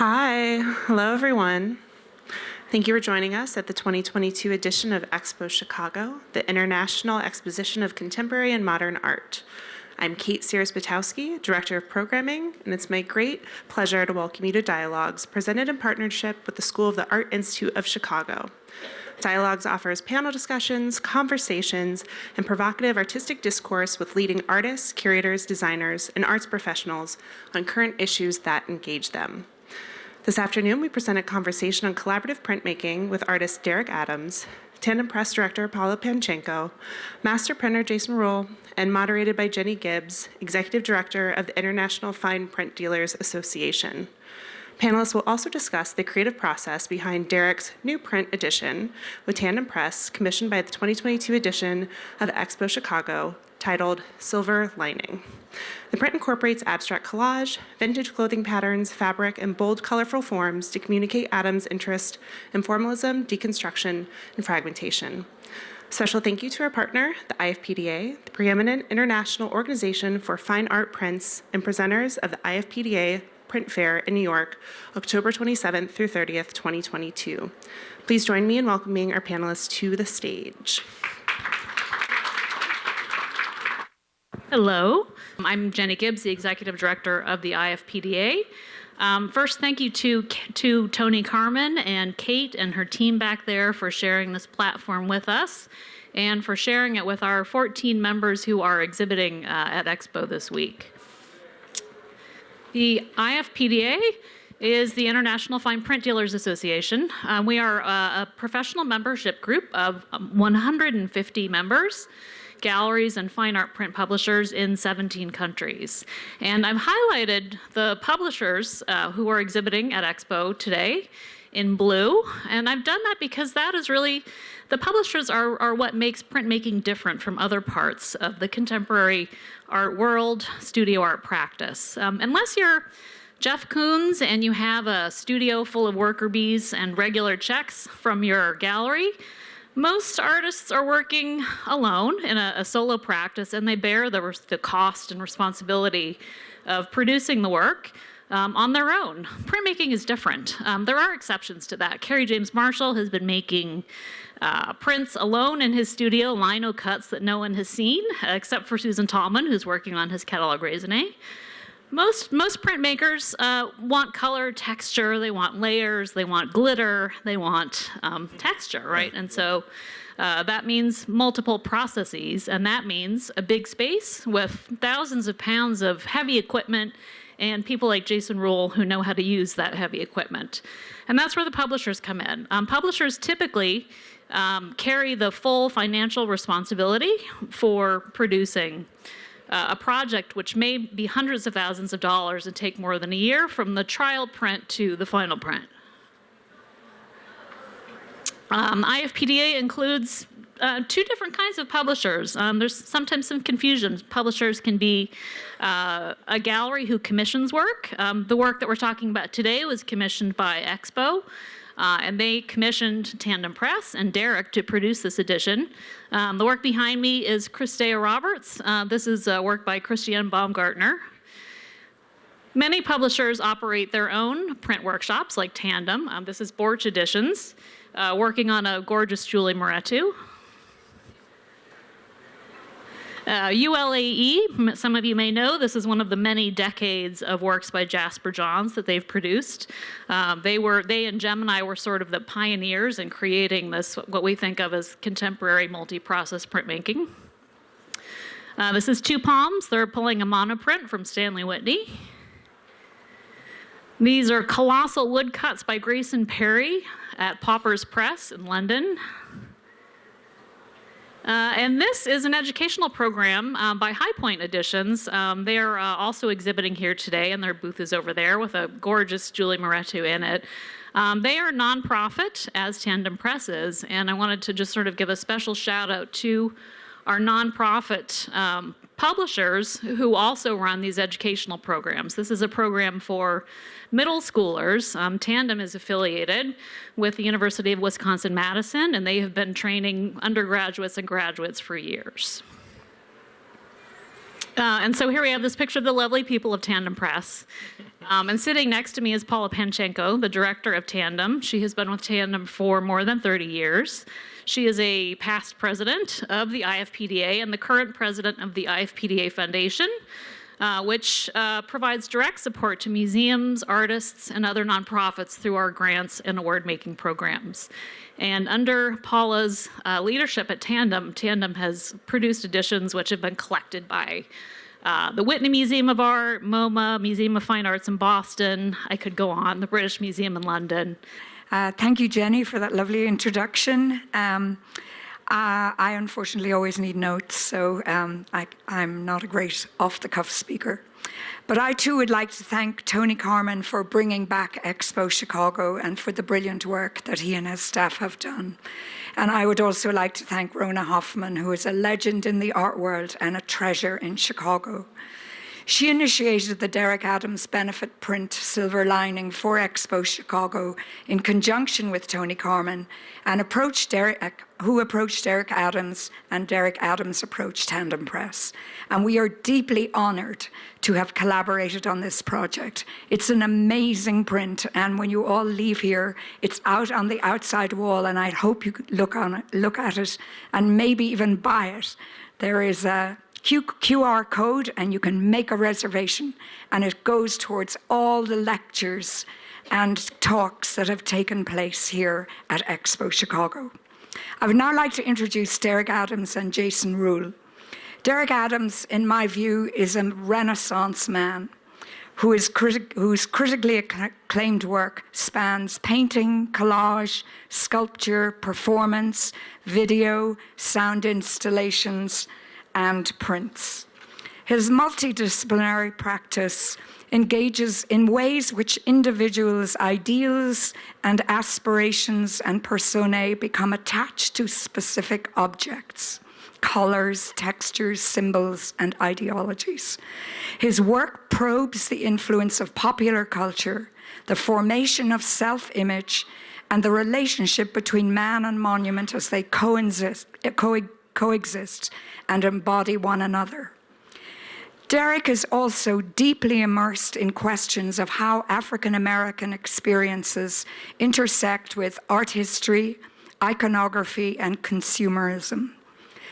Hi, hello everyone. Thank you for joining us at the 2022 edition of EXPO Chicago, the International Exposition of Contemporary and Modern Art. I'm Kate Sears-Batowski, Director of Programming, and it's my great pleasure to welcome you to Dialogues, presented in partnership with the School of the Art Institute of Chicago. Dialogues offers panel discussions, conversations, and provocative artistic discourse with leading artists, curators, designers, and arts professionals on current issues that engage them. This afternoon, we present a conversation on collaborative printmaking with artist Derrick Adams, Tandem Press Director Paula Panczenko, Master Printer Jason Ruhl, and moderated by Jenny Gibbs, Executive Director of the International Fine Print Dealers Association. Panelists will also discuss the creative process behind Derrick's new print edition with Tandem Press, commissioned by the 2022 edition of EXPO Chicago, titled Silver Lining. The print incorporates abstract collage, vintage clothing patterns, fabric, and bold, colorful forms to communicate Adams' interest in formalism, deconstruction, and fragmentation. Special thank you to our partner, the IFPDA, the preeminent international organization for fine art prints and presenters of the IFPDA Print Fair in New York, October 27th through 30th, 2022. Please join me in welcoming our panelists to the stage. Hello, I'm Jenny Gibbs, the Executive Director of the IFPDA. First, thank you to Tony Carmen and Kate and her team back there for sharing this platform with us and for sharing it with our 14 members who are exhibiting at EXPO this week. The IFPDA is the International Fine Print Dealers Association. We are a professional membership group of 150 members, galleries and fine art print publishers in 17 countries. And I've highlighted the publishers who are exhibiting at EXPO today in blue, and I've done that because that is really, the publishers are what makes printmaking different from other parts of the contemporary art world, studio art practice. Unless you're Jeff Koons and you have a studio full of worker bees and regular checks from your gallery, most artists are working alone in a solo practice, and they bear the cost and responsibility of producing the work on their own. Printmaking is different. There are exceptions to that. Kerry James Marshall has been making prints alone in his studio, lino cuts that no one has seen, except for Susan Tallman, who's working on his catalog raisonné. Most printmakers want color, texture, they want layers, they want glitter, they want texture, right? And so that means multiple processes, and that means a big space with thousands of pounds of heavy equipment and people like Jason Ruhl who know how to use that heavy equipment. And that's where the publishers come in. Publishers typically carry the full financial responsibility for producing a project which may be hundreds of thousands of dollars and take more than a year from the trial print to the final print. IFPDA includes two different kinds of publishers. There's sometimes some confusion. Publishers can be a gallery who commissions work. The work that we're talking about today was commissioned by EXPO. And they commissioned Tandem Press and Derrick to produce this edition. The work behind me is Christea Roberts. This is work by Christiane Baumgartner. Many publishers operate their own print workshops like Tandem. This is Borch Editions, working on a gorgeous Julie Moretu. ULAE, some of you may know, this is one of the many decades of works by Jasper Johns that they've produced. They and Gemini were sort of the pioneers in creating this, what we think of as contemporary multi-process printmaking. This is Two Palms. They're pulling a monoprint from Stanley Whitney. These are colossal woodcuts by Grayson Perry at Pauper's Press in London. And this is an educational program by High Point Editions. They are also exhibiting here today, and their booth is over there with a gorgeous Julie Moretu in it. They are nonprofit, as Tandem Press is, and I wanted to just sort of give a special shout out to our nonprofit publishers who also run these educational programs. This is a program for middle schoolers. Tandem is affiliated with the University of Wisconsin-Madison, and they have been training undergraduates and graduates for years. And so here we have this picture of the lovely people of Tandem Press. And sitting next to me is Paula Panczenko, the director of Tandem. She has been with Tandem for more than 30 years. She is a past president of the IFPDA and the current president of the IFPDA Foundation, which provides direct support to museums, artists, and other nonprofits through our grants and award-making programs. And under Paula's leadership at Tandem, Tandem has produced editions which have been collected by the Whitney Museum of Art, MoMA, Museum of Fine Arts in Boston, I could go on, the British Museum in London. Thank you, Jenny, for that lovely introduction. I unfortunately always need notes, so I'm not a great off-the-cuff speaker. But I too would like to thank Tony Carman for bringing back EXPO Chicago and for the brilliant work that he and his staff have done. And I would also like to thank Rona Hoffman, who is a legend in the art world and a treasure in Chicago. She initiated the Derrick Adams benefit print Silver Lining for EXPO Chicago in conjunction with Tony Carman, and who approached Derrick Adams, and Derrick Adams approached Tandem Press. And we are deeply honored to have collaborated on this project. It's an amazing print, and when you all leave here, it's out on the outside wall, and I hope you look at it, and maybe even buy it. There is a QR code, and you can make a reservation, and it goes towards all the lectures and talks that have taken place here at EXPO Chicago. I would now like to introduce Derrick Adams and Jason Ruhl. Derrick Adams, in my view, is a Renaissance man whose critically acclaimed work spans painting, collage, sculpture, performance, video, sound installations, and prints. His multidisciplinary practice engages in ways which individuals' ideals and aspirations and personae become attached to specific objects, colors, textures, symbols, and ideologies. His work probes the influence of popular culture, the formation of self-image, and the relationship between man and monument as they coexist and embody one another. Derrick is also deeply immersed in questions of how African American experiences intersect with art history, iconography, and consumerism.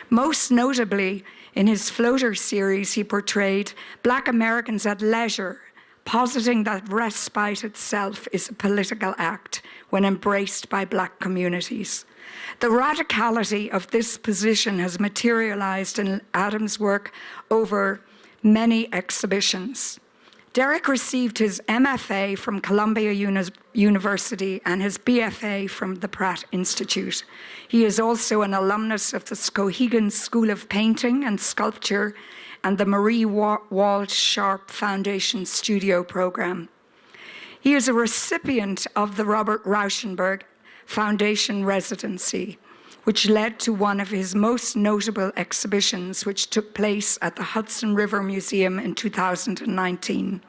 Most notably, in his Floater series, he portrayed Black Americans at leisure, positing that respite itself is a political act when embraced by Black communities. The radicality of this position has materialized in Adams' work over many exhibitions. Derrick received his MFA from Columbia University and his BFA from the Pratt Institute. He is also an alumnus of the Skowhegan School of Painting and Sculpture and the Marie Walsh Sharp Foundation Studio Program. He is a recipient of the Robert Rauschenberg Foundation Residency, which led to one of his most notable exhibitions, which took place at the Hudson River Museum in 2019.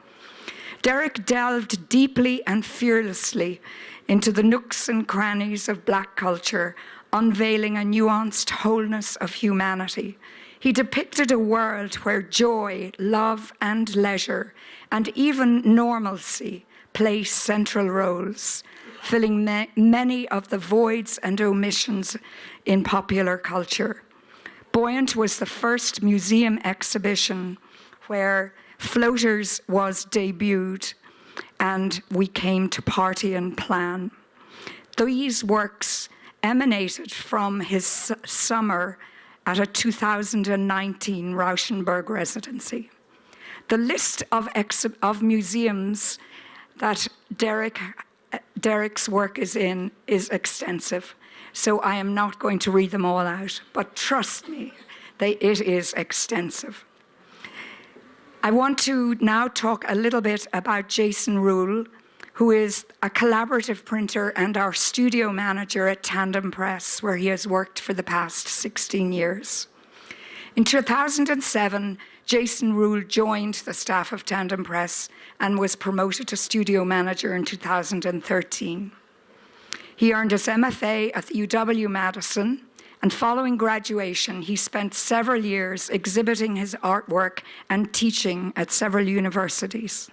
Derrick delved deeply and fearlessly into the nooks and crannies of Black culture, unveiling a nuanced wholeness of humanity. He depicted a world where joy, love, and leisure, and even normalcy play central roles, filling many of the voids and omissions in popular culture. Buoyant was the first museum exhibition where Floaters was debuted, and we came to party and plan. These works emanated from his summer at a 2019 Rauschenberg residency. The list of museums that Derrick's work is in is extensive, so I am not going to read them all out, but trust me, it is extensive. I want to now talk a little bit about Jason Ruhl, who is a collaborative printer and our studio manager at Tandem Press, where he has worked for the past 16 years. In 2007, Jason Ruhl joined the staff of Tandem Press and was promoted to studio manager in 2013. He earned his MFA at the UW-Madison, and following graduation, he spent several years exhibiting his artwork and teaching at several universities.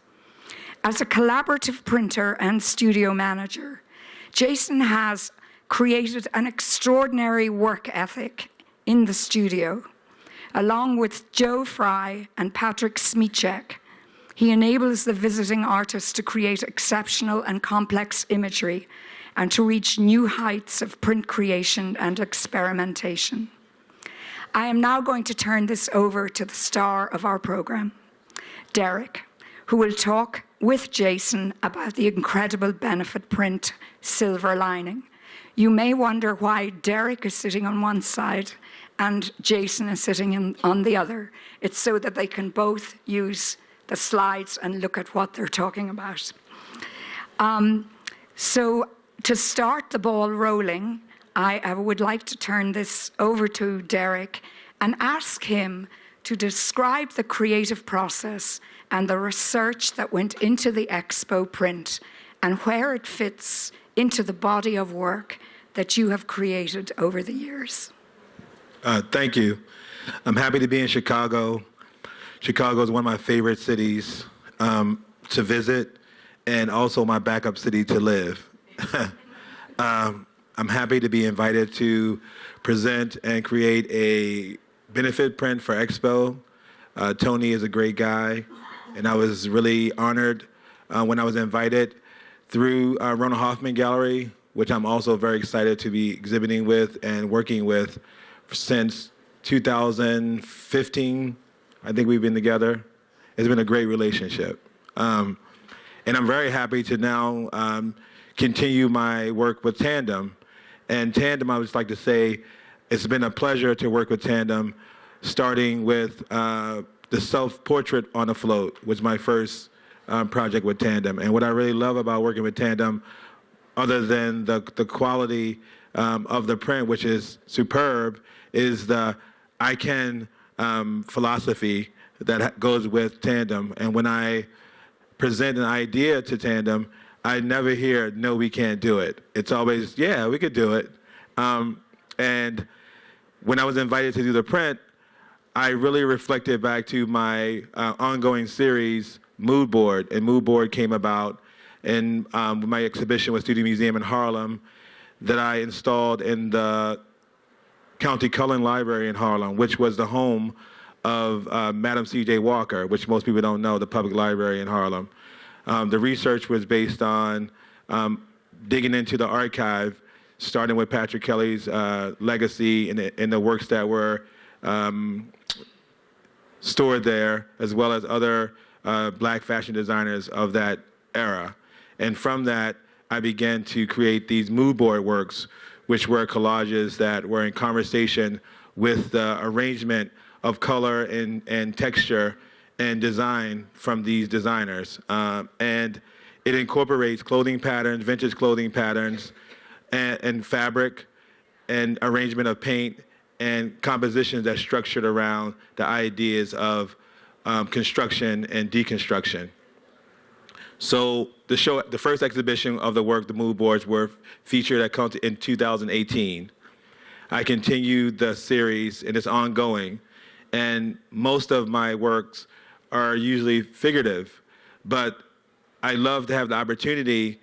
As a collaborative printer and studio manager, Jason has created an extraordinary work ethic in the studio. Along with Joe Fry and Patrick Smichek, he enables the visiting artist to create exceptional and complex imagery and to reach new heights of print creation and experimentation. I am now going to turn this over to the star of our program, Derrick, who will talk with Jason about the incredible benefit print silver lining. You may wonder why Derrick is sitting on one side and Jason is sitting on the other. It's so that they can both use the slides and look at what they're talking about. So to start the ball rolling, I would like to turn this over to Derrick and ask him to describe the creative process and the research that went into the EXPO print and where it fits into the body of work that you have created over the years. Thank you. I'm happy to be in Chicago. Chicago is one of my favorite cities to visit and also my backup city to live. I'm happy to be invited to present and create a benefit print for EXPO. Tony is a great guy, and I was really honored when I was invited through Ronald Hoffman Gallery, which I'm also very excited to be exhibiting with and working with since 2015. I think we've been together. It's been a great relationship. And I'm very happy to now continue my work with Tandem. And Tandem, I would just like to say, it's been a pleasure to work with Tandem, starting with the self-portrait on a float, was my first project with Tandem. And what I really love about working with Tandem, other than the quality of the print, which is superb, is the I can philosophy that goes with Tandem. And when I present an idea to Tandem, I never hear, no, we can't do it. It's always, yeah, we could do it. And when I was invited to do the print, I really reflected back to my ongoing series, Mood Board. And Mood Board came about in my exhibition with Studio Museum in Harlem that I installed in the County Cullen Library in Harlem, which was the home of Madam C.J. Walker, which most people don't know, the public library in Harlem. The research was based on digging into the archive, starting with Patrick Kelly's legacy and the works that were stored there, as well as other black fashion designers of that era. And from that, I began to create these mood board works, which were collages that were in conversation with the arrangement of color and texture and design from these designers. And it incorporates clothing patterns, vintage clothing patterns, and fabric, and arrangement of paint, and compositions that's structured around the ideas of construction and deconstruction. So the first exhibition of the work, the mood boards, were featured at in 2018. I continued the series, and it's ongoing. And most of my works are usually figurative, but I love to have the opportunity,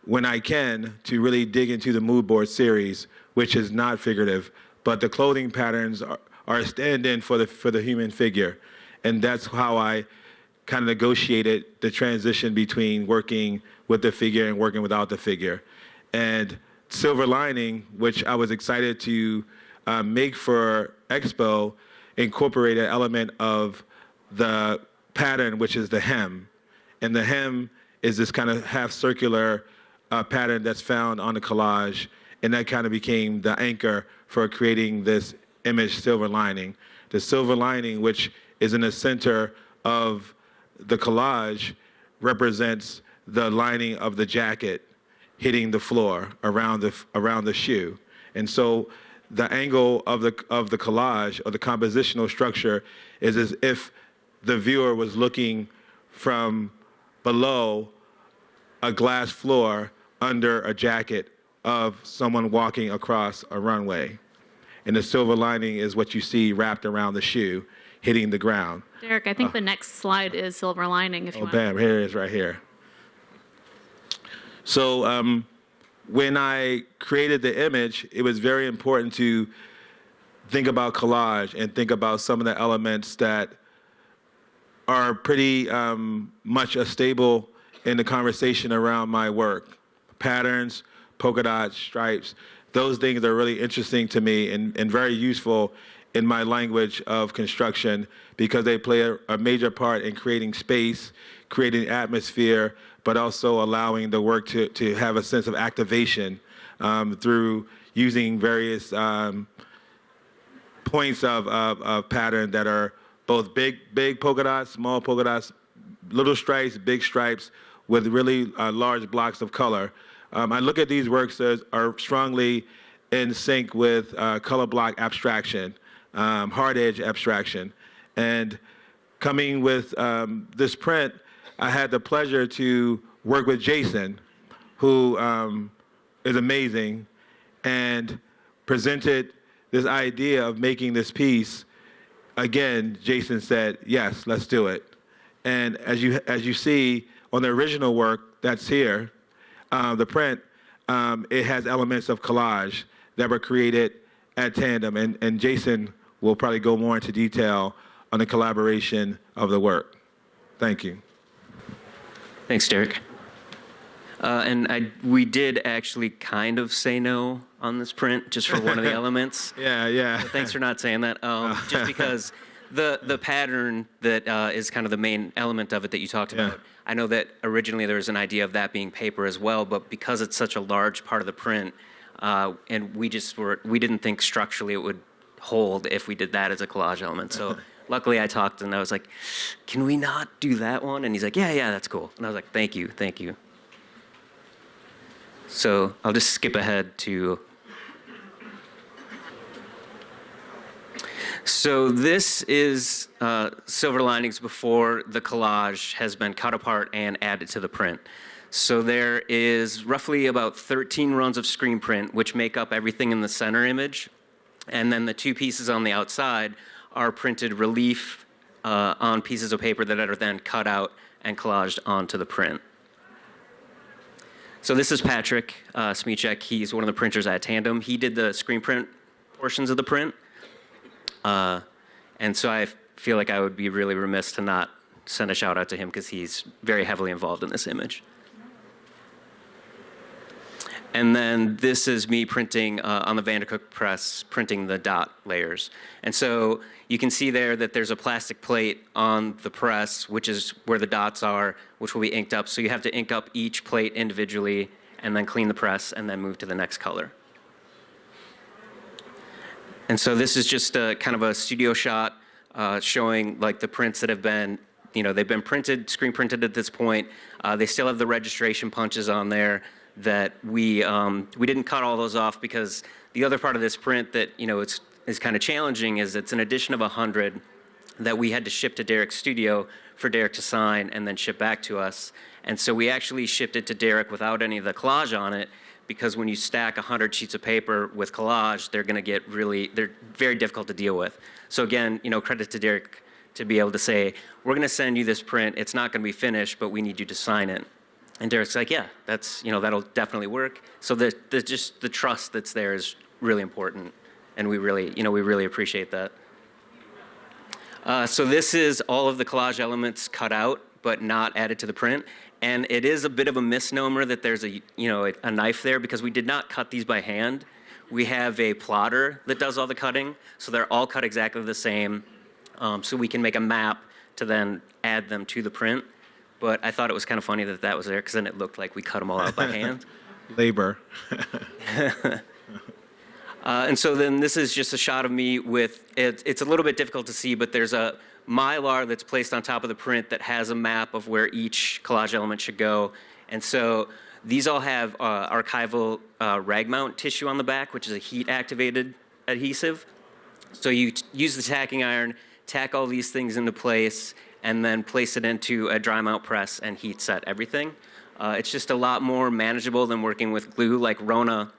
when I can, to really dig into the mood board series, which is not figurative, but the clothing patterns are a stand-in for the human figure. And that's how I kind of negotiated the transition between working with the figure and working without the figure. And Silver Lining, which I was excited to make for EXPO, incorporated an element of the pattern, which is the hem. And the hem is this kind of half circular pattern that's found on the collage. And that kind of became the anchor for creating this image, Silver Lining. The silver lining, which is in the center of the collage, represents the lining of the jacket hitting the floor around the shoe. And so the angle of the collage, or the compositional structure, is as if the viewer was looking from below a glass floor under a jacket of someone walking across a runway. And the silver lining is what you see wrapped around the shoe, hitting the ground. Derrick, I think the next slide is silver lining. If you want. Bam, here it is right here. So when I created the image, it was very important to think about collage and think about some of the elements that are pretty much a staple in the conversation around my work. Patterns, polka dots, stripes, those things are really interesting to me and very useful in my language of construction because they play a major part in creating space, creating atmosphere, but also allowing the work to have a sense of activation through using various points of pattern that are both big polka dots, small polka dots, little stripes, big stripes, with really large blocks of color. I look at these works as are strongly in sync with color block abstraction, hard edge abstraction. And coming with this print, I had the pleasure to work with Jason, who is amazing, and presented this idea of making this piece. Again, Jason said, yes, let's do it. And as you see on the original work that's here, the print, it has elements of collage that were created at Tandem. And Jason will probably go more into detail on the collaboration of the work. Thank you. Thanks, Derrick. We did actually kind of say no on this print just for one of the elements. Yeah. So thanks for not saying that. Just because the pattern that is kind of the main element of it that you talked about, I know that originally there was an idea of that being paper as well, but because it's such a large part of the print, and we didn't think structurally it would hold if we did that as a collage element. So luckily I talked and I was like, can we not do that one? And he's like, yeah, that's cool. And I was like, thank you. So I'll just skip ahead to. So this is Silver Linings before the collage has been cut apart and added to the print. So there is roughly about 13 runs of screen print, which make up everything in the center image. And then the two pieces on the outside are printed relief on pieces of paper that are then cut out and collaged onto the print. So this is Patrick Smichek. He's one of the printers at Tandem. He did the screen print portions of the print. And so I feel like I would be really remiss to not send a shout out to him because he's very heavily involved in this image. And then this is me printing on the Vandercook press, printing the dot layers. And so you can see there that there's a plastic plate on the press, which is where the dots are, which will be inked up. So you have to ink up each plate individually and then clean the press and then move to the next color. And so this is just a kind of a studio shot showing like the prints that have been, they've been printed, screen printed at this point. They still have the registration punches on there that we didn't cut all those off because the other part of this print that, is kind of challenging is it's an edition of 100 that we had to ship to Derrick's studio for Derrick to sign and then ship back to us. And so we actually shipped it to Derrick without any of the collage on it because when you stack 100 sheets of paper with collage, they're very difficult to deal with. So again, credit to Derrick to be able to say, we're going to send you this print. It's not going to be finished, but we need you to sign it. And Derrick's like, yeah, that's, that'll definitely work. So just the trust that's there is really important. And we really appreciate that. So this is all of the collage elements cut out, but not added to the print. And it is a bit of a misnomer that there's a knife there because we did not cut these by hand. We have a plotter that does all the cutting. So they're all cut exactly the same. So we can make a map to then add them to the print. But I thought it was kind of funny that was there because then it looked like we cut them all out by hand. Labor. And so then this is just a shot of me with, it's a little bit difficult to see, but there's a Mylar that's placed on top of the print that has a map of where each collage element should go. And so these all have archival rag mount tissue on the back, which is a heat-activated adhesive. So you use the tacking iron, tack all these things into place, and then place it into a dry mount press and heat set everything. It's just a lot more manageable than working with glue. Like Rona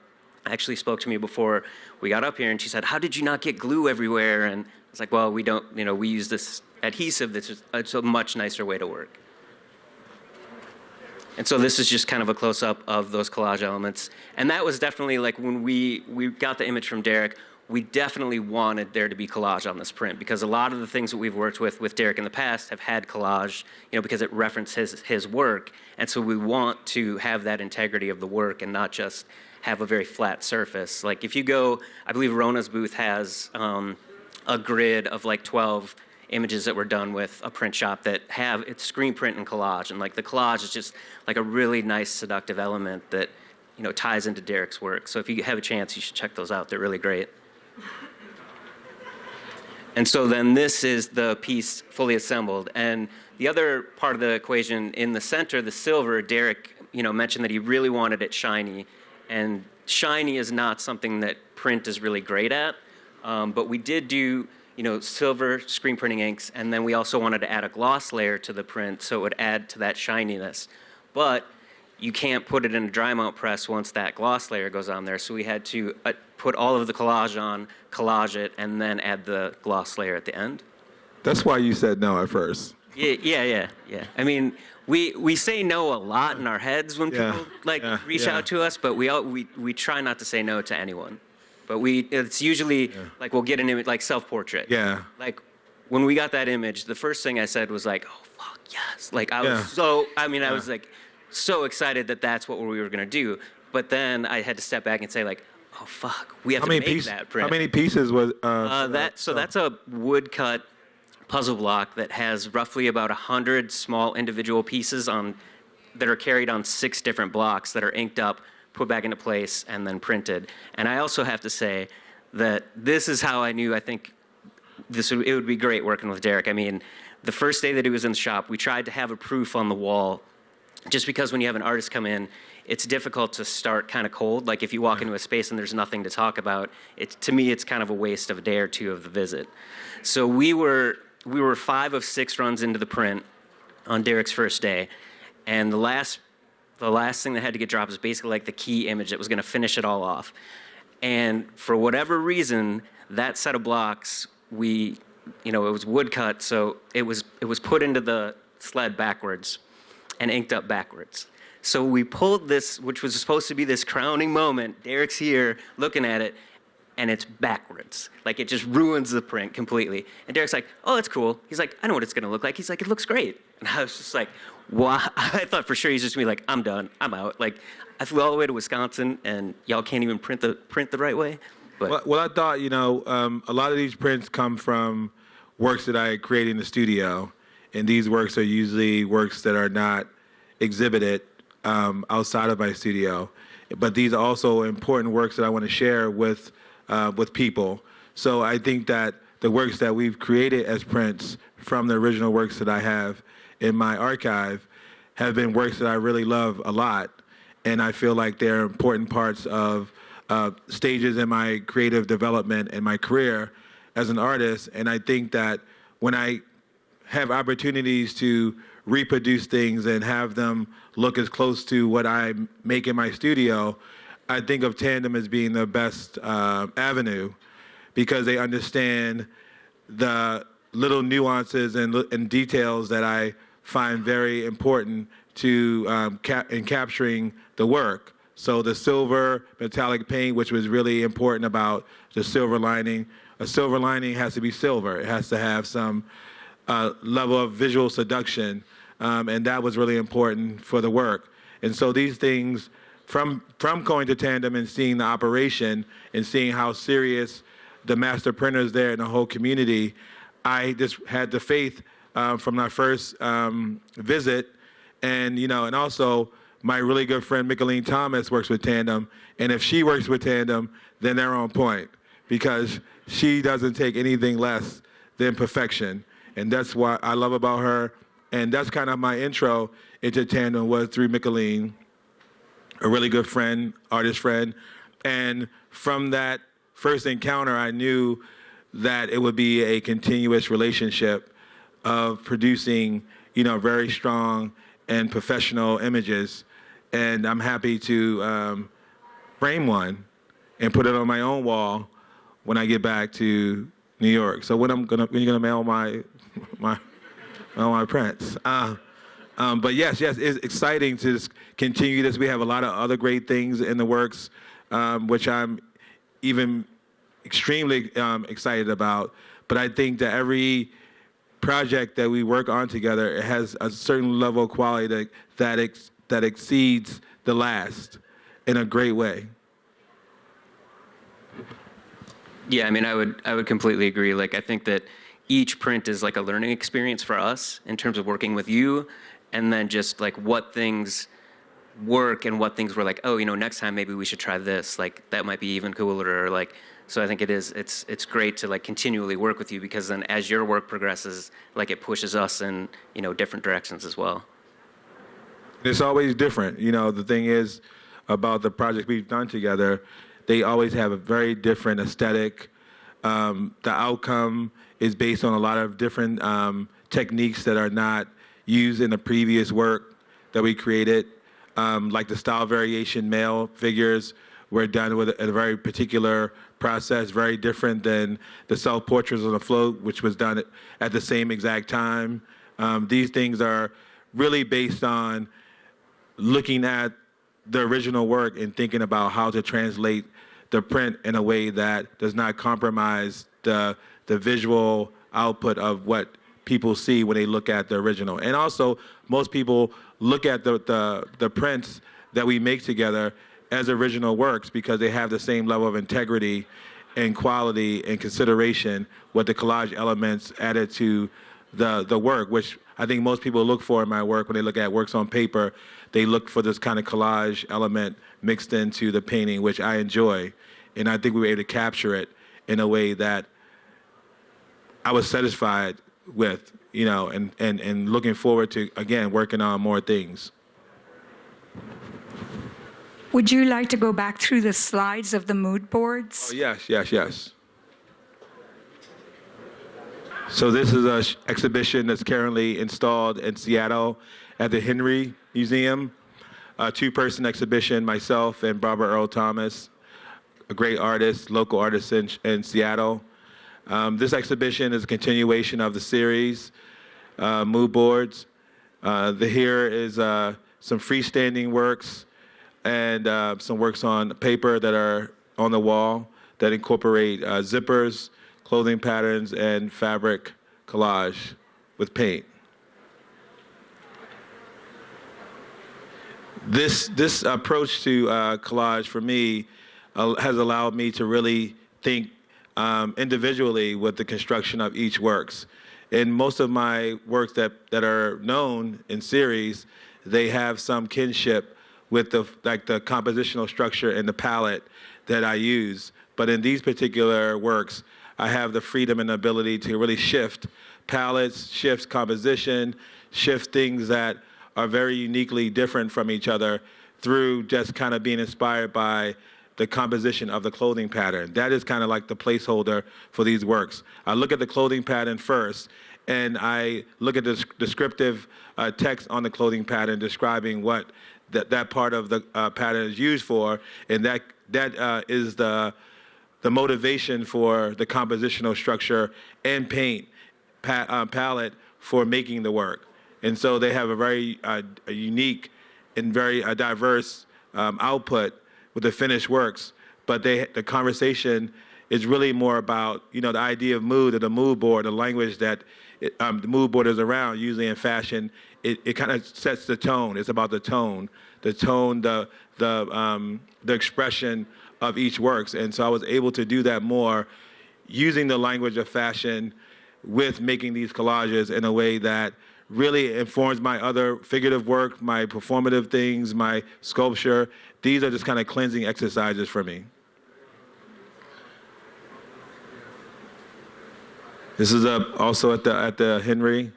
actually spoke to me before we got up here and she said, how did you not get glue everywhere? And I was like, well, we don't, we use this adhesive it's a much nicer way to work. And so this is just kind of a close-up of those collage elements. And that was definitely, like, when we got the image from Derrick, we definitely wanted there to be collage on this print, because a lot of the things that we've worked with Derrick in the past have had collage, because it references his work. And so we want to have that integrity of the work and not just have a very flat surface. Like, if you go, I believe Rona's booth has a grid of like 12 images that were done with a print shop that have it's screen print and collage, and like the collage is just like a really nice seductive element that ties into Derrick's work. So if you have a chance, you should check those out. They're really great. And so then this is the piece fully assembled, and the other part of the equation in the center, the silver, Derrick mentioned that he really wanted it shiny, and shiny is not something that print is really great at, but we did do silver screen printing inks, and then we also wanted to add a gloss layer to the print so it would add to that shininess. But you can't put it in a dry mount press once that gloss layer goes on there, so we had to put all of the collage on, collage it, and then add the gloss layer at the end. That's why you said no at first. Yeah. I mean, we say no a lot in our heads when people reach out to us, but we try not to say no to anyone. But it's usually like we'll get an image like self-portrait. Yeah. Like when we got that image, the first thing I said was like, "Oh fuck yes!" Like I was I was like so excited that that's what we were gonna do. But then I had to step back and say like, "Oh fuck, we have to make that print." How many pieces was that's a woodcut puzzle block that has roughly about 100 small individual pieces that are carried on 6 different blocks that are inked up, put back into place, and then printed. And I also have to say that this is how I knew I think it would be great working with Derrick. I mean, the first day that he was in the shop, we tried to have a proof on the wall, just because when you have an artist come in, it's difficult to start kind of cold. Like if you walk into a space and there's nothing to talk about, to me it's kind of a waste of a day or two of the visit. So we were 5 of 6 runs into the print on Derrick's first day, and the last thing that had to get dropped was basically like the key image that was going to finish it all off. And for whatever reason, that set of blocks, it was woodcut, so it was put into the sled backwards and inked up backwards. So we pulled this, which was supposed to be this crowning moment. Derrick's here looking at it, and it's backwards. Like, it just ruins the print completely. And Derrick's like, "Oh, that's cool." He's like, "I know what it's going to look like." He's like, "It looks great." And I was just like, wow. I thought for sure he's just going to be like, "I'm done. I'm out." Like, I flew all the way to Wisconsin, and y'all can't even print the right way. But Well, I thought, a lot of these prints come from works that I create in the studio, and these works are usually works that are not exhibited outside of my studio. But these are also important works that I want to share with people. So I think that the works that we've created as prints from the original works that I have in my archive have been works that I really love a lot. And I feel like they're important parts of stages in my creative development and my career as an artist. And I think that when I have opportunities to reproduce things and have them look as close to what I make in my studio, I think of Tandem as being the best avenue, because they understand the little nuances and details that I find very important to in capturing the work. So the silver metallic paint, which was really important about the silver lining. A silver lining has to be silver. It has to have some level of visual seduction, and that was really important for the work. And so these things, from going to Tandem and seeing the operation and seeing how serious the master printers there and the whole community, I just had the faith from my first visit, and also my really good friend Micheline Thomas works with Tandem, and if she works with Tandem, then they're on point, because she doesn't take anything less than perfection, and that's what I love about her. And that's kind of my intro into Tandem, was through Micheline, a really good friend, artist friend. And from that first encounter, I knew that it would be a continuous relationship of producing, very strong and professional images. And I'm happy to frame one and put it on my own wall when I get back to New York. So when are you gonna mail my prints? But yes, it's exciting to just continue this. We have a lot of other great things in the works, which I'm even extremely excited about. But I think that every project that we work on together, it has a certain level of quality that exceeds the last in a great way. Yeah, I mean, I would completely agree. Like, I think that each print is like a learning experience for us in terms of working with you, and then just like what things work and what things we're like, oh, next time maybe we should try this. Like, that might be even cooler. Or like, so I think it's great to like continually work with you, because then as your work progresses, like it pushes us in different directions as well. It's always different. The thing is about the projects we've done together, they always have a very different aesthetic. The outcome is based on a lot of different techniques that are not used in the previous work that we created. Like the style variation male figures were done with a very particular process, very different than the self-portraits on the float, which was done at the same exact time. These things are really based on looking at the original work and thinking about how to translate the print in a way that does not compromise the visual output of what people see when they look at the original. And also, most people look at the prints that we make together as original works because they have the same level of integrity and quality and consideration with the collage elements added to the work, which I think most people look for in my work. When they look at works on paper, they look for this kind of collage element mixed into the painting, which I enjoy. And I think we were able to capture it in a way that I was satisfied with, and looking forward to, again, working on more things. Would you like to go back through the slides of the mood boards? Oh, yes. So this is an exhibition that's currently installed in Seattle at the Henry Museum, a two-person exhibition, myself and Barbara Earl Thomas, a great artist, local artist in Seattle. This exhibition is a continuation of the series, mood boards. Here is some freestanding works and some works on paper that are on the wall that incorporate zippers, clothing patterns, and fabric collage with paint. This approach to collage for me has allowed me to really think individually with the construction of each works. In most of my works that are known in series, they have some kinship with the compositional structure and the palette that I use. But in these particular works, I have the freedom and ability to really shift palettes, shift composition, shift things that are very uniquely different from each other through just kind of being inspired by the composition of the clothing pattern. That is kind of like the placeholder for these works. I look at the clothing pattern first, and I look at the descriptive text on the clothing pattern describing what that part of the pattern is used for, and that is the motivation for the compositional structure and paint palette for making the work. And so they have a very a unique and very diverse output with the finished works, but the conversation is really more about the idea of mood, or the mood board, the language that the mood board is around. Usually in fashion, it kind of sets the tone. It's about the tone, the expression of each works. And so I was able to do that more using the language of fashion with making these collages in a way that really informs my other figurative work, my performative things, my sculpture. These are just kind of cleansing exercises for me. This is also at the Henry.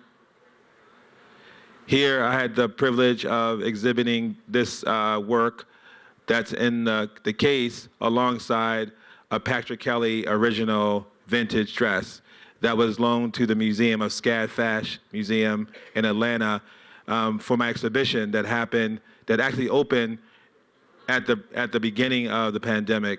Here I had the privilege of exhibiting this work that's in the case alongside a Patrick Kelly original vintage dress that was loaned to the Museum of Scad Fash Museum in Atlanta for my exhibition that actually opened at the beginning of the pandemic.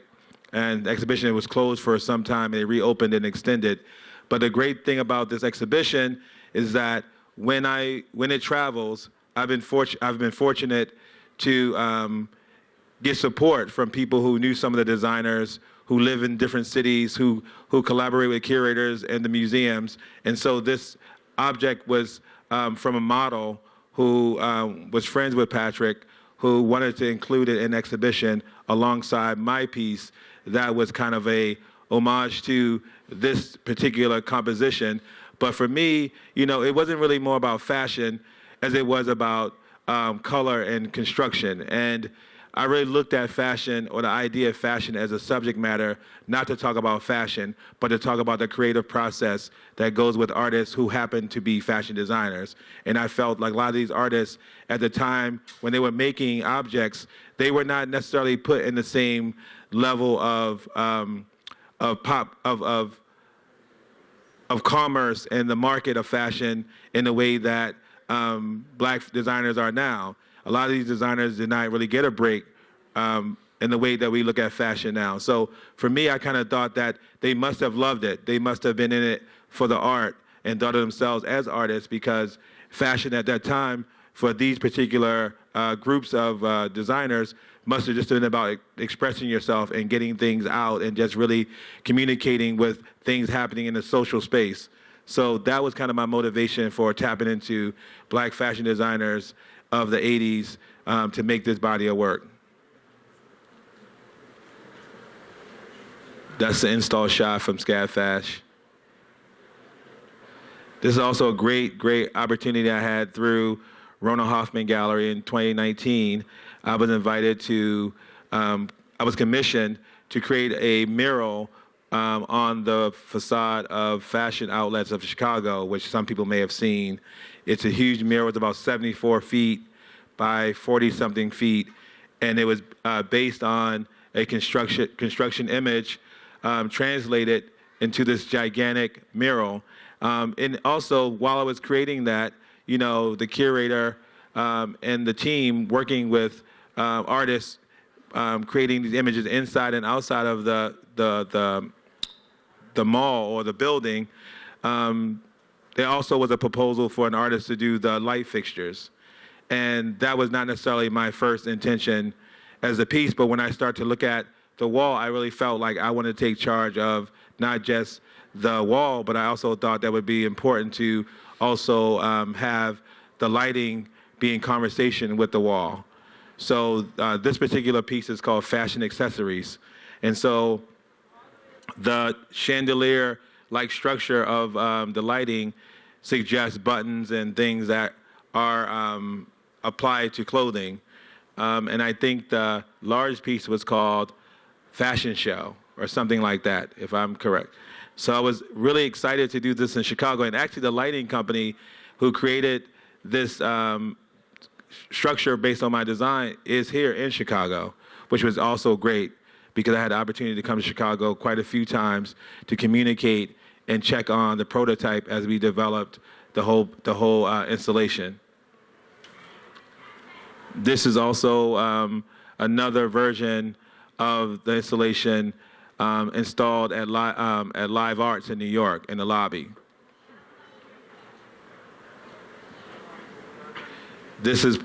And the exhibition was closed for some time, and it reopened and extended. But the great thing about this exhibition is that when it travels, I've been fortunate to get support from people who knew some of the designers, who live in different cities, who collaborate with curators and the museums. And so this object was from a model who was friends with Patrick, who wanted to include it in an exhibition alongside my piece that was kind of a homage to this particular composition. But for me, you know, it wasn't really more about fashion as it was about color and construction. And I really looked at fashion, or the idea of fashion, as a subject matter, not to talk about fashion, but to talk about the creative process that goes with artists who happen to be fashion designers. And I felt like a lot of these artists at the time, when they were making objects, they were not necessarily put in the same level of commerce and the market of fashion in the way that black designers are now. A lot of these designers did not really get a break in the way that we look at fashion now. So for me, I kind of thought that they must have loved it. They must have been in it for the art and thought of themselves as artists, because fashion at that time for these particular groups of designers must have just been about expressing yourself and getting things out and just really communicating with things happening in the social space. So that was kind of my motivation for tapping into black fashion designers of the 80s to make this body of work. That's the install shot from SCAD-FASH. This is also a great opportunity I had through Rona Hoffman Gallery in 2019. I was invited to, I was commissioned to create a mural on the facade of Fashion Outlets of Chicago, which some people may have seen. It's a huge mural. It's about 74 feet by 40-something feet, and it was based on a construction image translated into this gigantic mural. And also, while I was creating that, you know, the curator and the team working with artists creating these images inside and outside of the mall or the building, there also was a proposal for an artist to do the light fixtures. And that was not necessarily my first intention as a piece, but when I started to look at the wall, I really felt like I wanted to take charge of not just the wall, but I also thought that would be important to also have the lighting be in conversation with the wall. So this particular piece is called Fashion Accessories. And so the chandelier-like structure of the lighting suggests buttons and things that are applied to clothing. And I think the large piece was called Fashion Show or something like that, if I'm correct. So I was really excited to do this in Chicago. And actually the lighting company who created this structure based on my design is here in Chicago, which was also great because I had the opportunity to come to Chicago quite a few times to communicate and check on the prototype as we developed the whole installation. This is also another version of the installation installed at Live Arts in New York in the lobby. This is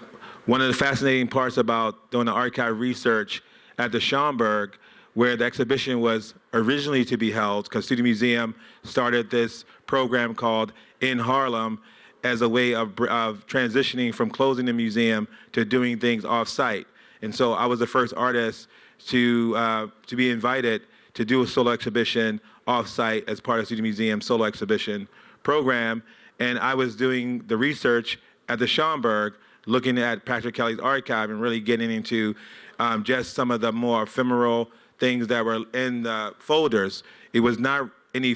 one of the fascinating parts about doing the archive research at the Schomburg, where the exhibition was originally to be held, because Studio Museum started this program called In Harlem as a way of transitioning from closing the museum to doing things off-site. And so I was the first artist to be invited to do a solo exhibition off-site as part of Studio Museum's solo exhibition program. And I was doing the research at the Schomburg, looking at Patrick Kelly's archive and really getting into just some of the more ephemeral things that were in the folders. It was not any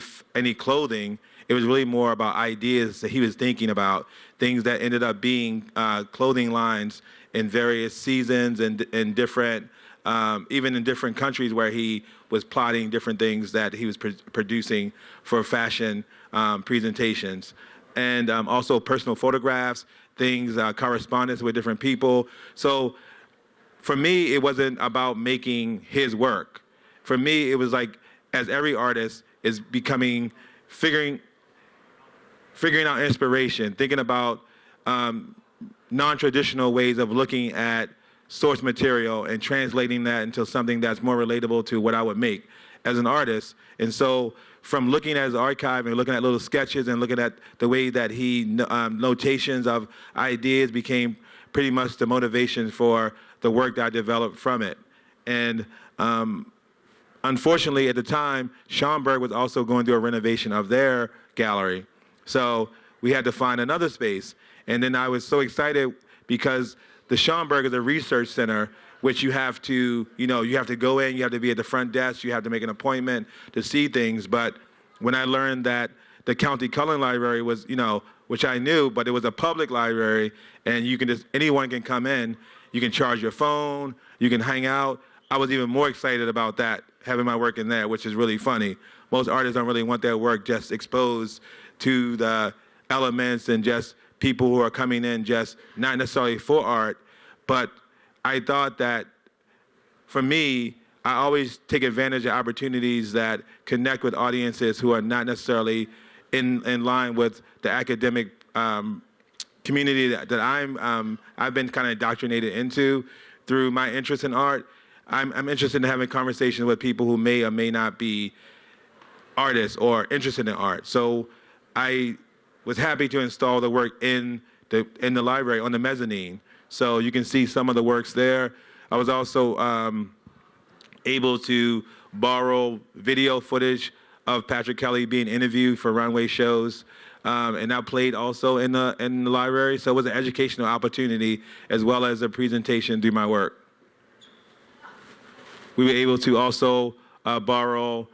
clothing. It was really more about ideas that he was thinking about, things that ended up being clothing lines in various seasons and in different, even in different countries where he was plotting different things that he was producing for fashion presentations. And also personal photographs, things, correspondence with different people. So for me, it wasn't about making his work. For me, it was like, as every artist is figuring out inspiration, thinking about non-traditional ways of looking at source material and translating that into something that's more relatable to what I would make as an artist. And so from looking at his archive and looking at little sketches and looking at the way that he notations of ideas became pretty much the motivation for the work that I developed from it. And unfortunately, at the time, Schomburg was also going through a renovation of their gallery. So we had to find another space. And then I was so excited because the Schomburg is a research center, which you have to go in, you have to be at the front desk, you have to make an appointment to see things. But when I learned that the County Cullen Library was, which I knew, but it was a public library, and anyone can come in, you can charge your phone, you can hang out. I was even more excited about that, having my work in there, which is really funny. Most artists don't really want their work just exposed to the elements and just people who are coming in just not necessarily for art, but I thought that for me, I always take advantage of opportunities that connect with audiences who are not necessarily in line with the academic community that I've been kind of indoctrinated into through my interest in art. I'm interested in having conversations with people who may or may not be artists or interested in art. So I was happy to install the work in the library on the mezzanine. So you can see some of the works there. I was also able to borrow video footage of Patrick Kelly being interviewed for runway shows, and that played also in the library. So it was an educational opportunity as well as a presentation through my work. We were able to also borrow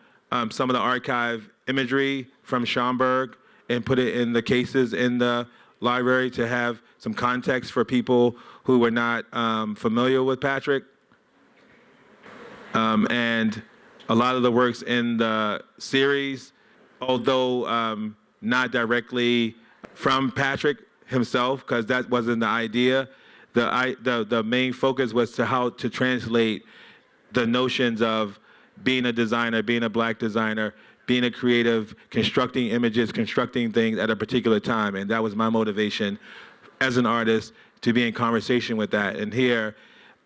some of the archive imagery from Schomburg and put it in the cases in the library to have some context for people who were not familiar with Patrick. And a lot of the works in the series, although not directly from Patrick himself, because that wasn't the idea, the main focus was to how to translate the notions of being a designer, being a black designer, being a creative, constructing images, constructing things at a particular time. And that was my motivation as an artist to be in conversation with that. And here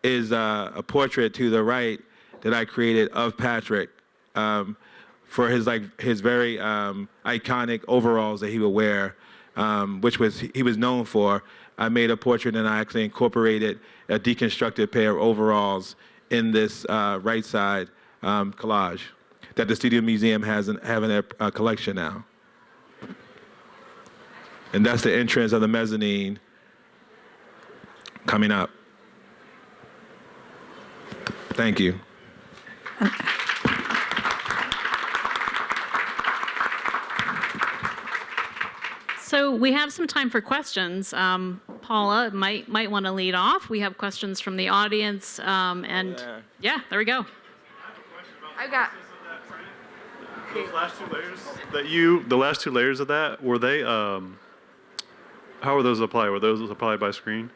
is a portrait to the right that I created of Patrick for his very iconic overalls that he would wear, which he was known for. I made a portrait and I actually incorporated a deconstructed pair of overalls in this right side collage that the Studio Museum has in their collection now. And that's the entrance of the mezzanine coming up. Thank you. So we have some time for questions. Paula might want to lead off. We have questions from the audience, and yeah, there we go. I got. Those last two layers the last two layers of that, were they? How were those applied? Were those applied by screen?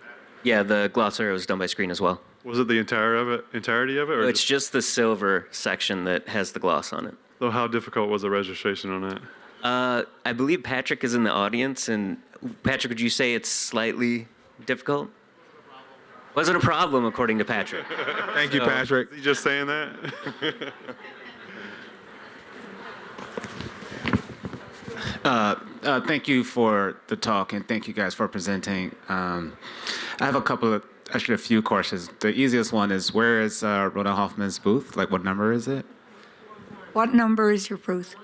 Yeah, the glossary was done by screen as well. Was it the entirety of it? Or It's just the silver section that has the gloss on it. So how difficult was the registration on that? I believe Patrick is in the audience, and Patrick, would you say it's slightly difficult? Wasn't a problem, according to Patrick. Thank you, Patrick. Is he just saying that? Thank you for the talk, and thank you guys for presenting. I have a few questions. The easiest one is, where is Rhoda Hoffman's booth? Like, what number is it? What number is your booth?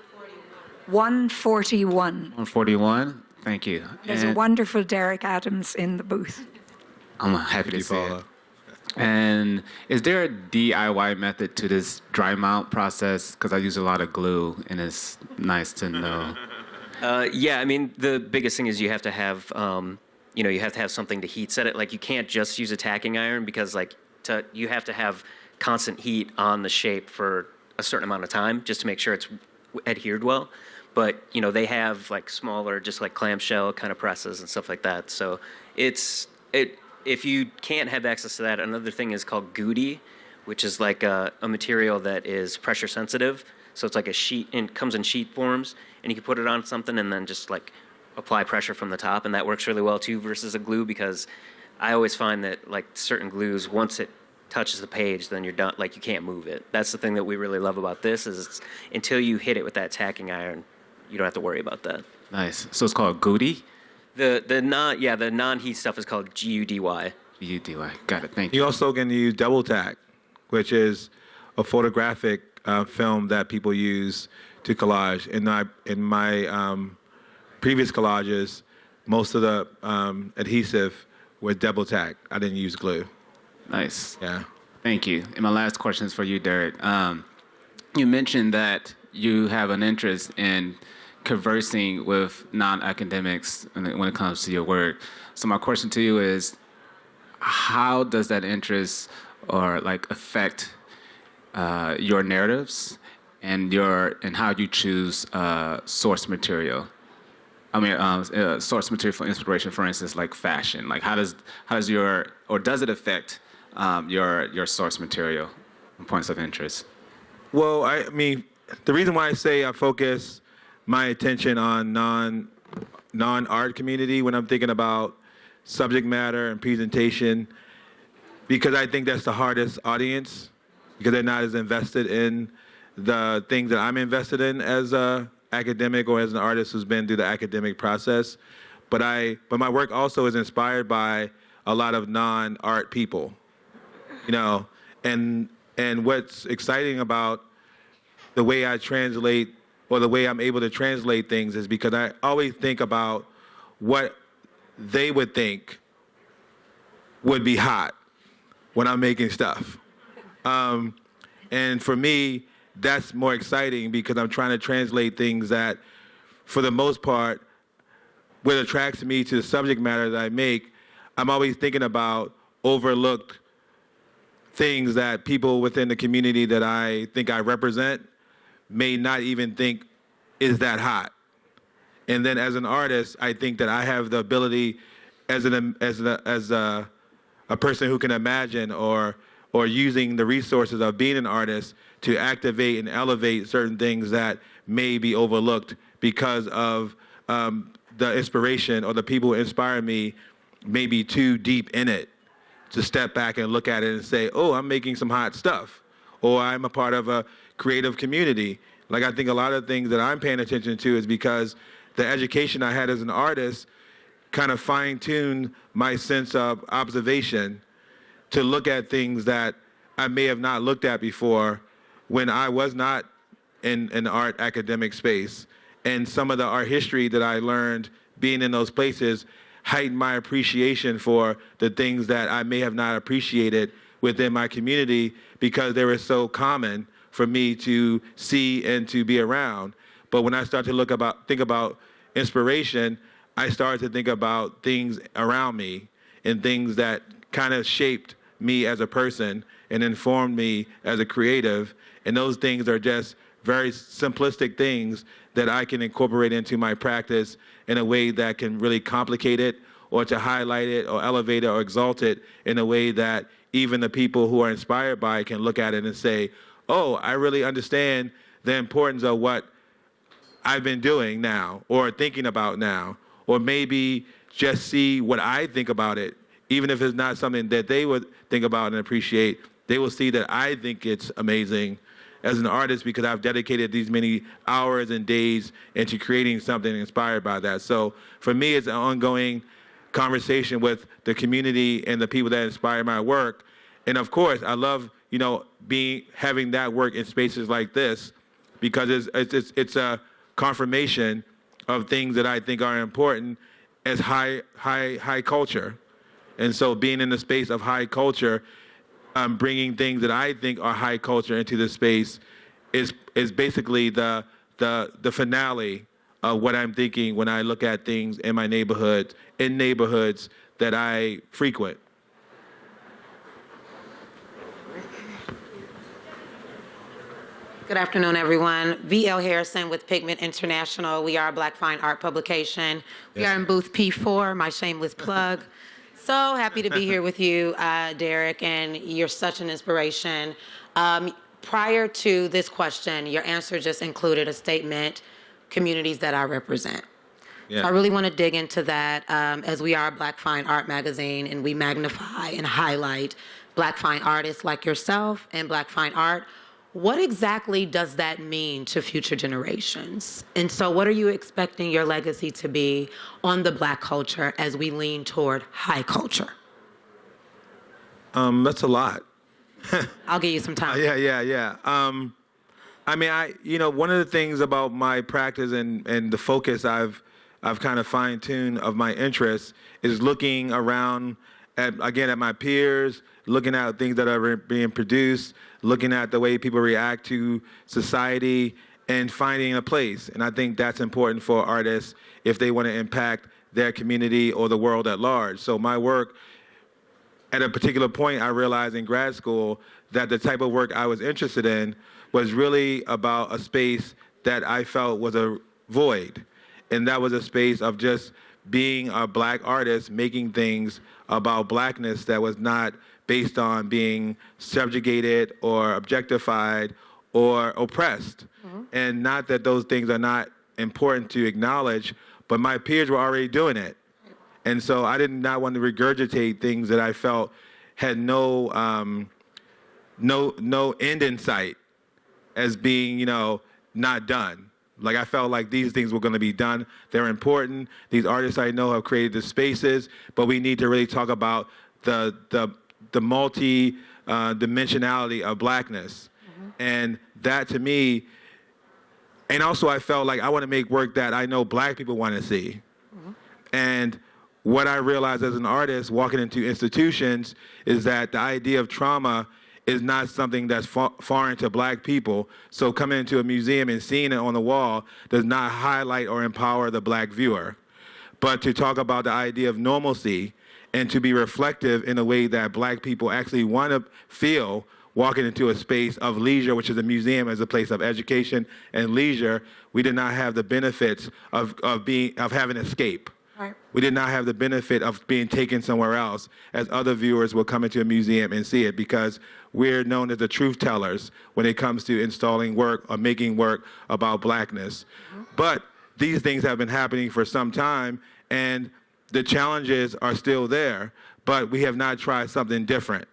141. 141? Thank you. There's a wonderful Derrick Adams in the booth. I'm happy to see it. Paula. And is there a DIY method to this dry mount process? Because I use a lot of glue, and it's nice to know. Yeah, I mean, the biggest thing is you have to have, you have to have something to heat set it. Like, you can't just use a tacking iron because, you have to have constant heat on the shape for a certain amount of time just to make sure it's adhered well. But, they have, smaller, just clamshell kind of presses and stuff like that. So if you can't have access to that, another thing is called Goody, which is a material that is pressure sensitive. So it's like a sheet, and comes in sheet forms, and you can put it on something and then just apply pressure from the top, and that works really well too versus a glue, because I always find that like certain glues, once it touches the page, then you're done. Like you can't move it. That's the thing that we really love about this is until you hit it with that tacking iron, you don't have to worry about that. Nice. So it's called Goody? The non-heat stuff is called GUDY. GUDY. Got it. Thank you. You also can use double tack, which is a photographic film that people use to collage. In my previous collages, most of the adhesive was double tack. I didn't use glue. Nice. Yeah. Thank you. And my last question is for you, Derrick. You mentioned that you have an interest in conversing with non-academics when it comes to your work. So my question to you is, how does that interest or like affect your narratives and how you choose source material? I mean, source material for inspiration, for instance, like fashion. Like, does it affect your source material and points of interest? Well, I mean, the reason why I say I focus my attention on non-art community when I'm thinking about subject matter and presentation, because I think that's the hardest audience, because they're not as invested in the things that I'm invested in as a academic or as an artist who's been through the academic process. But my work also is inspired by a lot of non-art people, you know, and what's exciting about the way I translate or the way I'm able to translate things is because I always think about what they would think would be hot when I'm making stuff. And for me, that's more exciting because I'm trying to translate things that, for the most part, what attracts me to the subject matter that I make, I'm always thinking about overlooked things that people within the community that I think I represent may not even think is that hot. And then as an artist, I think that I have the ability as a person who can imagine or using the resources of being an artist to activate and elevate certain things that may be overlooked because of the inspiration or the people who inspire me may be too deep in it to step back and look at it and say, oh, I'm making some hot stuff, or I'm a part of a creative community. Like, I think a lot of things that I'm paying attention to is because the education I had as an artist kind of fine-tuned my sense of observation to look at things that I may have not looked at before when I was not in an art academic space. And some of the art history that I learned being in those places heightened my appreciation for the things that I may have not appreciated within my community because they were so common for me to see and to be around. But when I start to think about inspiration, I started to think about things around me and things that kind of shaped me as a person and informed me as a creative. And those things are just very simplistic things that I can incorporate into my practice in a way that can really complicate it or to highlight it or elevate it or exalt it in a way that even the people who are inspired by it can look at it and say, oh, I really understand the importance of what I've been doing now or thinking about now, or maybe just see what I think about it. Even if it's not something that they would think about and appreciate, they will see that I think it's amazing as an artist because I've dedicated these many hours and days into creating something inspired by that. So for me, it's an ongoing conversation with the community and the people that inspire my work. And of course, I love, having that work in spaces like this because it's a confirmation of things that I think are important as high culture. And so being in the space of high culture, bringing things that I think are high culture into the space is basically the finale of what I'm thinking when I look at things in my neighborhood, in neighborhoods that I frequent. Good afternoon, everyone. V.L. Harrison with Pigment International. We are a Black Fine Art publication. We are in booth P4, my shameless plug. So happy to be here with you, Derrick, and you're such an inspiration. Prior to this question, your answer just included a statement, communities that I represent. Yeah. So I really want to dig into that as we are a Black Fine Art magazine and we magnify and highlight Black fine artists like yourself and Black fine art. What exactly does that mean to future generations? And so what are you expecting your legacy to be on the Black culture as we lean toward high culture? That's a lot. I'll give you some time. Yeah. I mean, one of the things about my practice and the focus I've kind of fine-tuned of my interests is looking around at my peers, looking at things that are being produced, looking at the way people react to society, and finding a place. And I think that's important for artists if they want to impact their community or the world at large. So my work, at a particular point, I realized in grad school that the type of work I was interested in was really about a space that I felt was a void. And that was a space of just being a Black artist, making things about Blackness that was not based on being subjugated or objectified or oppressed. And not that those things are not important to acknowledge, but my peers were already doing it. And so I did not want to regurgitate things that I felt had no end in sight as being, not done. Like I felt like these things were going to be done. They're important. These artists I know have created the spaces, but we need to really talk about the multi dimensionality of Blackness. And that to me, and also I felt like I want to make work that I know Black people want to see. And what I realized as an artist walking into institutions is that the idea of trauma is not something that's foreign to Black people. So coming into a museum and seeing it on the wall does not highlight or empower the Black viewer. But to talk about the idea of normalcy and to be reflective in a way that Black people actually want to feel walking into a space of leisure, which is a museum as a place of education and leisure, we did not have the benefits of having escape. Right. We did not have the benefit of being taken somewhere else, as other viewers will come into a museum and see it, because we're known as the truth tellers when it comes to installing work or making work about Blackness. But these things have been happening for some time, and the challenges are still there, but we have not tried something different.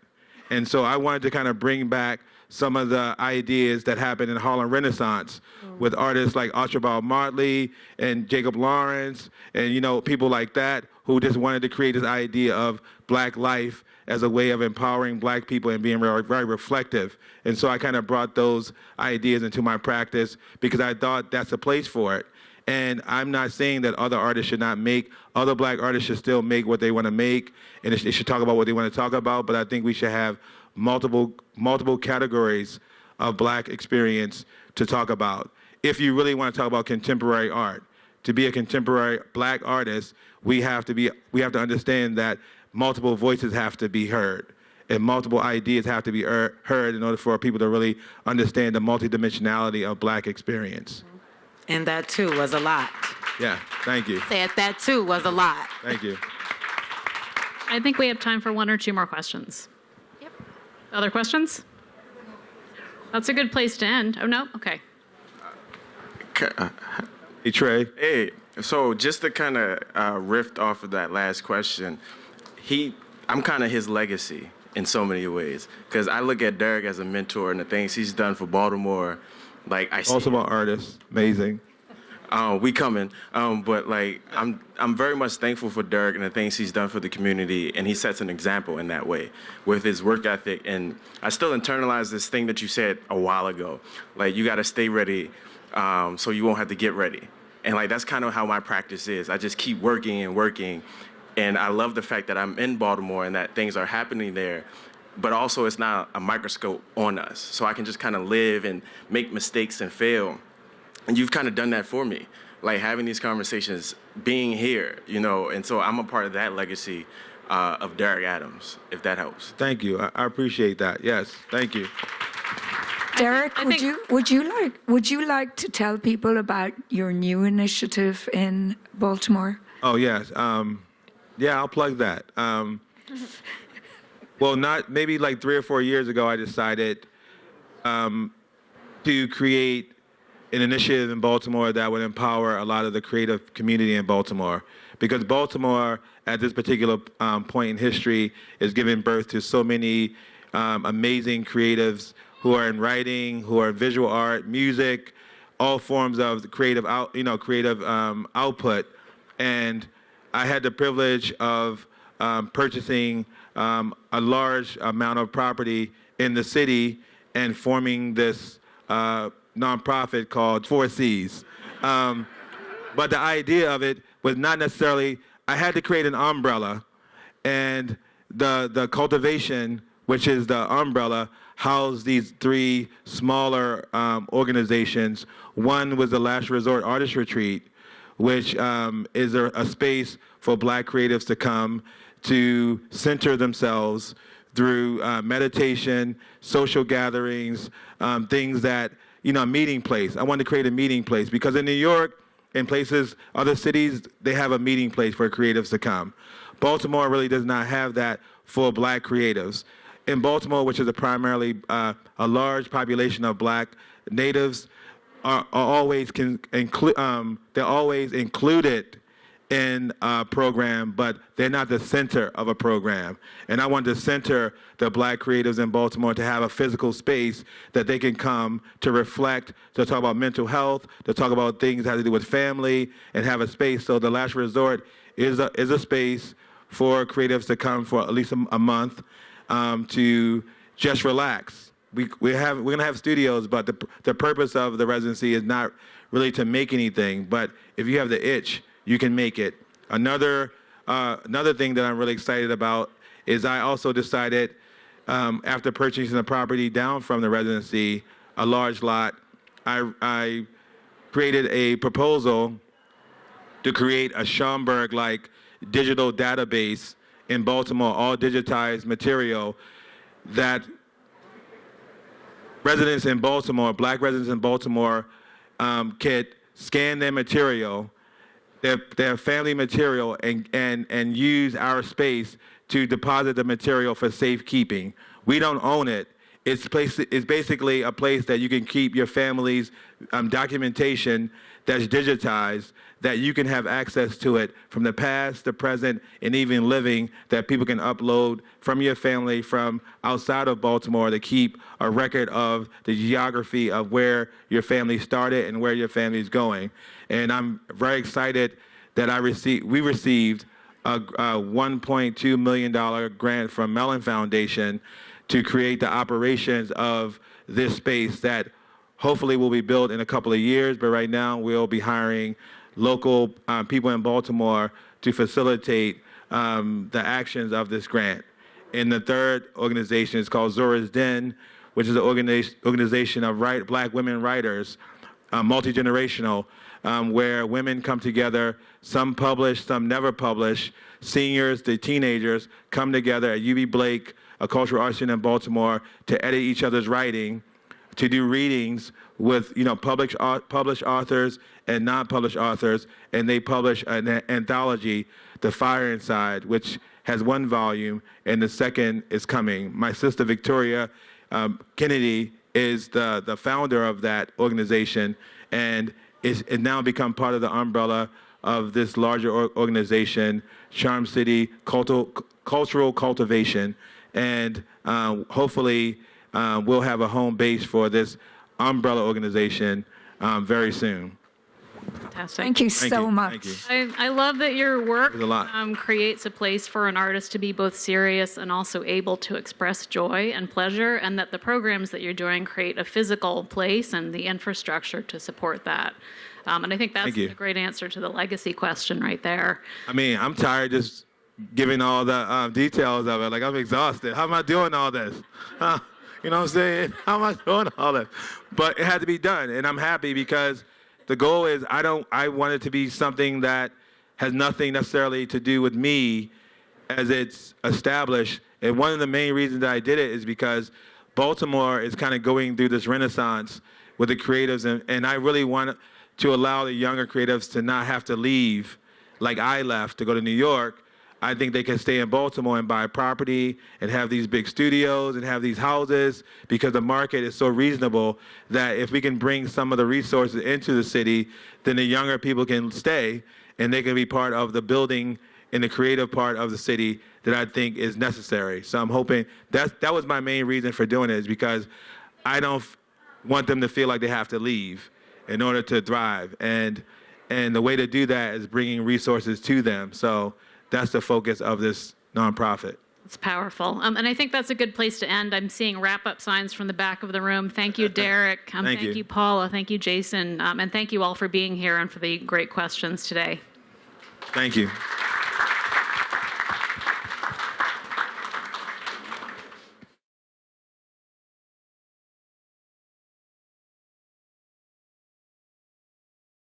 And so I wanted to kind of bring back some of the ideas that happened in Harlem Renaissance with artists like Archibald Motley and Jacob Lawrence and, people like that who just wanted to create this idea of Black life as a way of empowering Black people and being very reflective. And so I kind of brought those ideas into my practice because I thought that's a place for it. And I'm not saying that other artists should not make, other Black artists should still make what they want to make, and they should talk about what they want to talk about, but I think we should have multiple categories of Black experience to talk about. If you really want to talk about contemporary art, to be a contemporary Black artist, we have to understand that multiple voices have to be heard, and multiple ideas have to be heard in order for people to really understand the multidimensionality of Black experience. And that too was a lot. Yeah, thank you. Said that too was a lot. Thank you. I think we have time for one or two more questions. Yep. Other questions? That's a good place to end. Oh, no? Okay. Hey, Trey. Hey, so just to kind of riff off of that last question, I'm kind of his legacy in so many ways, because I look at Derrick as a mentor and the things he's done for Baltimore. Like I see, also an artist, amazing. We coming, but like I'm very much thankful for Derrick and the things he's done for the community, and he sets an example in that way with his work ethic. And I still internalize this thing that you said a while ago, like you got to stay ready, so you won't have to get ready. And like that's kind of how my practice is. I just keep working and working, and I love the fact that I'm in Baltimore and that things are happening there. But also it's not a microscope on us. So I can just kind of live and make mistakes and fail. And you've kind of done that for me, like having these conversations, being here, and so I'm a part of that legacy of Derrick Adams, if that helps. Thank you. I appreciate that. Yes, thank you. Derrick, would you like to tell people about your new initiative in Baltimore? Oh, yes. Yeah, I'll plug that. Well, maybe like 3 or 4 years ago, I decided to create an initiative in Baltimore that would empower a lot of the creative community in Baltimore. Because Baltimore, at this particular point in history, is giving birth to so many amazing creatives who are in writing, who are in visual art, music, all forms of creative output. And I had the privilege of purchasing a large amount of property in the city and forming this nonprofit called 4Cs. But the idea of it was not necessarily, I had to create an umbrella, and the cultivation, which is the umbrella, housed these three smaller organizations. One was the Last Resort Artist Retreat, which is a space for Black creatives to come to center themselves through meditation, social gatherings, things that, a meeting place. I wanted to create a meeting place because in New York and places, other cities, they have a meeting place for creatives to come. Baltimore really does not have that for Black creatives. In Baltimore, which is a primarily a large population of Black natives, are always they're always included in a program, but they're not the center of a program. And I wanted to center the Black creatives in Baltimore to have a physical space that they can come to reflect, to talk about mental health, to talk about things that have to do with family, and have a space. So the Last Resort is a space for creatives to come for at least a month to just relax. We're gonna have studios, but the purpose of the residency is not really to make anything, but if you have the itch, you can make it. Another thing that I'm really excited about is I also decided, after purchasing the property down from the residency, a large lot, I created a proposal to create a Schomburg-like digital database in Baltimore, all digitized material that residents in Baltimore, Black residents in Baltimore, could scan their material, their family material, and use our space to deposit the material for safekeeping. We don't own it. It's basically a place that you can keep your family's documentation that's digitized, that you can have access to it from the past, the present, and even living, that people can upload from your family from outside of Baltimore to keep a record of the geography of where your family started and where your family is going. And I'm very excited that we received a $1.2 million grant from Mellon Foundation to create the operations of this space that hopefully will be built in a couple of years, but right now we'll be hiring local people in Baltimore to facilitate the actions of this grant. And the third organization is called Zora's Den, which is an organization of Black women writers, multi-generational, where women come together, some publish, some never publish, seniors to teenagers come together at UB Blake, a cultural arts center in Baltimore, to edit each other's writing, to do readings with published authors and non-published authors, and they publish an anthology, The Fire Inside, which has one volume, and the second is coming. My sister Victoria Kennedy is the founder of that organization, and it now become part of the umbrella of this larger organization, Charm City Cultural Cultivation, and hopefully we'll have a home base for this umbrella organization very soon. Fantastic. Thank you so much. Thank you. I love that your work There's a lot. creates a place for an artist to be both serious and also able to express joy and pleasure, and that the programs that you're doing create a physical place and the infrastructure to support that. And I think that's a great answer to the legacy question right there. I mean, I'm tired just giving all the details of it. Like, I'm exhausted. How am I doing all this? You know what I'm saying? How am I doing all this? But it had to be done, and I'm happy because the goal is I want it to be something that has nothing necessarily to do with me as it's established. And one of the main reasons that I did it is because Baltimore is kind of going through this renaissance with the creatives, and I really want to allow the younger creatives to not have to leave like I left to go to New York. I think they can stay in Baltimore and buy property and have these big studios and have these houses because the market is so reasonable that if we can bring some of the resources into the city, then the younger people can stay and they can be part of the building in the creative part of the city that I think is necessary. So I'm hoping that was my main reason for doing it, is because I don't want them to feel like they have to leave in order to thrive. And the way to do that is bringing resources to them. So that's the focus of this nonprofit. It's powerful. And I think that's a good place to end. I'm seeing wrap-up signs from the back of the room. Thank you, Derrick. Thank you. You, Paula. Thank you, Jason. And thank you all for being here and for the great questions today. Thank you.